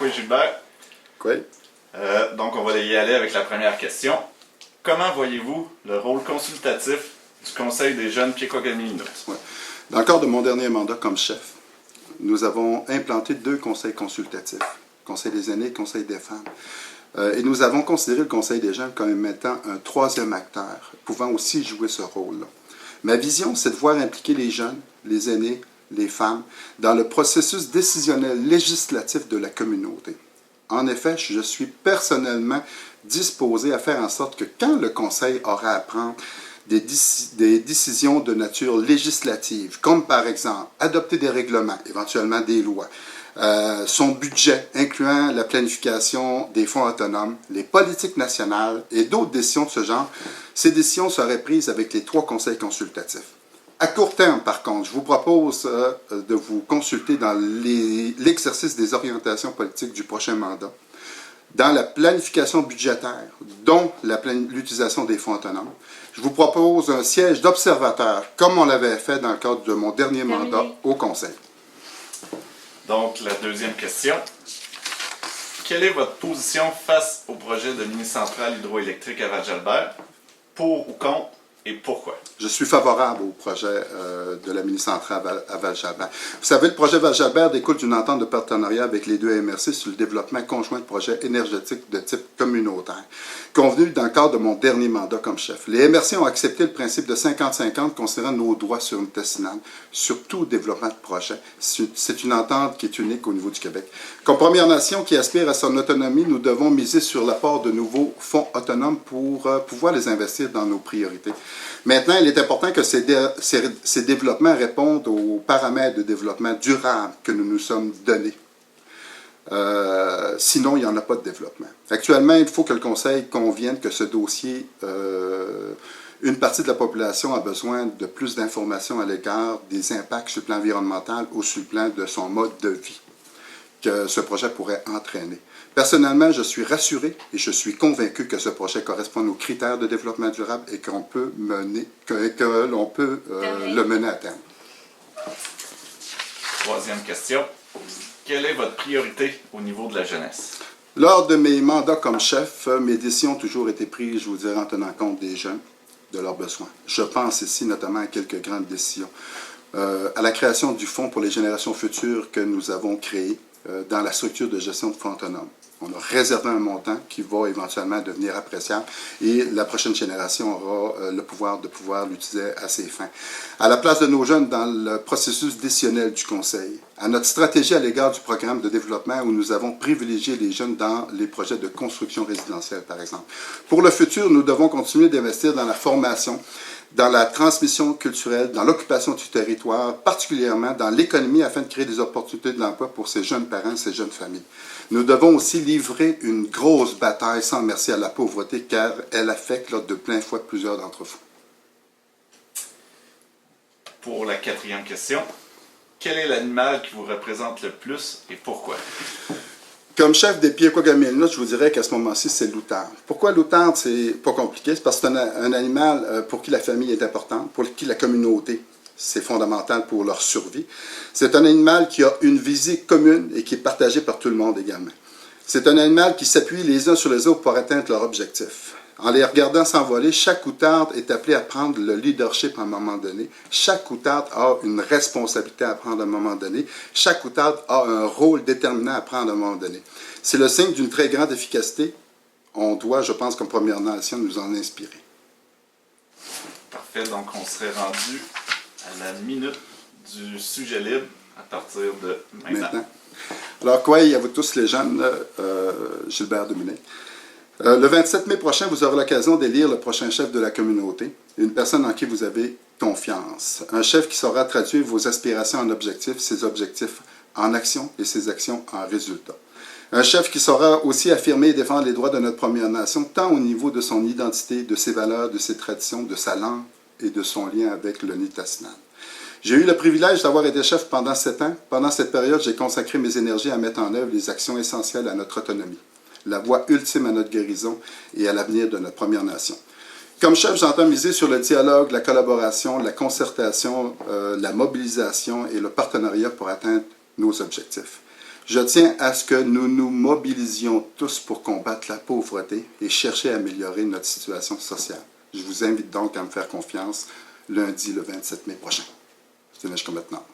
Oui, Gilbert. Oui. Donc, on va y aller avec la première question. Comment voyez-vous le rôle consultatif du Conseil des jeunes Piekwagamilinots? Ouais. Dans le cadre de mon dernier mandat comme chef, nous avons implanté 2 conseils consultatifs, Conseil des aînés et Conseil des femmes. Et nous avons considéré le Conseil des jeunes comme étant un 3e acteur, pouvant aussi jouer ce rôle-là. Ma vision, c'est de voir impliquer les jeunes, les aînés, les femmes, dans le processus décisionnel législatif de la communauté. En effet, je suis personnellement disposé à faire en sorte que quand le Conseil aura à prendre des décisions de nature législative, comme par exemple adopter des règlements, éventuellement des lois, son budget, incluant la planification des fonds autonomes, les politiques nationales et d'autres décisions de ce genre, ces décisions seraient prises avec les 3 conseils consultatifs. À court terme, par contre, je vous propose de vous consulter dans l'exercice des orientations politiques du prochain mandat, dans la planification budgétaire, dont l'utilisation des fonds autonomes. Je vous propose un siège d'observateur, comme on l'avait fait dans le cadre de mon dernier mandat au Conseil. Donc, la deuxième question. Quelle est votre position face au projet de mini-centrale hydroélectrique à Val-Jalbert? Pour ou contre et pourquoi? Je suis favorable au projet de la mini-centrale à Val-Jalbert. Vous savez, le projet Val-Jalbert découle d'une entente de partenariat avec les 2 MRC sur le développement conjoint de projets énergétiques de type communautaire, convenu dans le cadre de mon dernier mandat comme chef. Les MRC ont accepté le principe de 50-50 concernant nos droits sur une testinale, sur tout développement de projet. C'est une entente qui est unique au niveau du Québec. Comme Première Nation qui aspire à son autonomie, nous devons miser sur l'apport de nouveaux fonds autonomes pour pouvoir les investir dans nos priorités. Maintenant, il est important que ces développements répondent aux paramètres de développement durable que nous nous sommes donnés. Sinon, il n'y en a pas de développement. Actuellement, il faut que le Conseil convienne que ce dossier, une partie de la population a besoin de plus d'informations à l'égard des impacts sur le plan environnemental ou sur le plan de son mode de vie que ce projet pourrait entraîner. Personnellement, je suis rassuré et je suis convaincu que ce projet correspond aux critères de développement durable et qu'on peut l'on peut le mener à terme. Troisième question. Quelle est votre priorité au niveau de la jeunesse? Lors de mes mandats comme chef, mes décisions ont toujours été prises, je vous dirais, en tenant compte des jeunes, de leurs besoins. Je pense ici notamment à quelques grandes décisions. À la création du Fonds pour les générations futures que nous avons créé dans la structure de gestion de fonds autonomes. On a réservé un montant qui va éventuellement devenir appréciable et la prochaine génération aura le pouvoir de l'utiliser à ses fins. À la place de nos jeunes dans le processus décisionnel du Conseil, à notre stratégie à l'égard du programme de développement où nous avons privilégié les jeunes dans les projets de construction résidentielle, par exemple. Pour le futur, nous devons continuer d'investir dans la formation, dans la transmission culturelle, dans l'occupation du territoire, particulièrement dans l'économie afin de créer des opportunités de l'emploi pour ces jeunes parents, ces jeunes familles. Nous devons aussi livrer une grosse bataille sans merci à la pauvreté car elle affecte de plein fouet plusieurs d'entre vous. Pour la 4e question, quel est l'animal qui vous représente le plus et pourquoi? Comme chef des Piekwagamilinots, je vous dirais qu'à ce moment-ci, c'est l'outarde. Pourquoi l'outarde? C'est pas compliqué. C'est parce que c'est un animal pour qui la famille est importante, pour qui la communauté, c'est fondamental pour leur survie. C'est un animal qui a une visée commune et qui est partagée par tout le monde également. C'est un animal qui s'appuie les uns sur les autres pour atteindre leur objectif. En les regardant s'envoler, chaque outarde est appelé à prendre le leadership à un moment donné. Chaque outarde a une responsabilité à prendre à un moment donné. Chaque outarde a un rôle déterminant à prendre à un moment donné. C'est le signe d'une très grande efficacité. On doit, je pense, comme Première Nation, nous en inspirer. Parfait, donc on serait rendu à la minute du sujet libre à partir de maintenant. Alors, quoi, à vous tous les jeunes, Gilbert Dominique. Le 27 mai prochain, vous aurez l'occasion d'élire le prochain chef de la communauté, une personne en qui vous avez confiance. Un chef qui saura traduire vos aspirations en objectifs, ses objectifs en actions et ses actions en résultats. Un chef qui saura aussi affirmer et défendre les droits de notre Première Nation, tant au niveau de son identité, de ses valeurs, de ses traditions, de sa langue et de son lien avec le Nitassinan. J'ai eu le privilège d'avoir été chef pendant 7 ans. Pendant cette période, j'ai consacré mes énergies à mettre en œuvre les actions essentielles à notre autonomie, la voie ultime à notre guérison et à l'avenir de notre Première Nation. Comme chef, j'entends miser sur le dialogue, la collaboration, la concertation, la mobilisation et le partenariat pour atteindre nos objectifs. Je tiens à ce que nous nous mobilisions tous pour combattre la pauvreté et chercher à améliorer notre situation sociale. Je vous invite donc à me faire confiance lundi le 27 mai prochain. C'est jusqu'à maintenant.